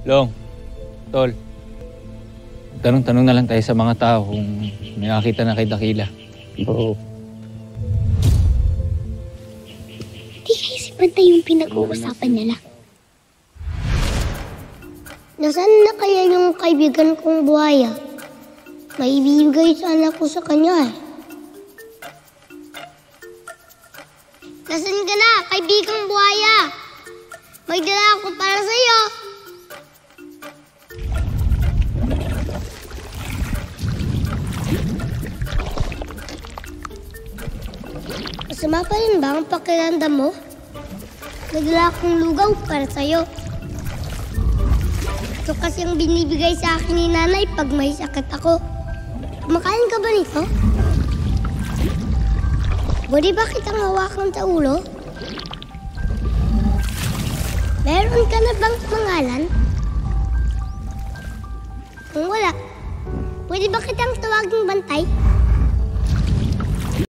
Long, Tol, tanong-tanong na lang tayo sa mga tao kung may nakakita na kay Dakila. Oo. Di kayo si Pantay yung pinag-uusapan nila. Nasaan na kaya yung kaibigan kong buhaya? May ibibigay sana ko sa kanya eh. Nasaan ka na, kaibigang buhaya? May dala ako para sa'yo. Masama pa rin ba ang pakiramdam mo? May dala akong lugaw para sa'yo. Ito kasi ang binibigay sa akin ni nanay pag may sakit ako. Kumakain ka ba nito? Pwede ba kitang hawakan sa ulo? Meron ka na bang pangalan? Kung wala, pwede ba kitang tawaging Bantay?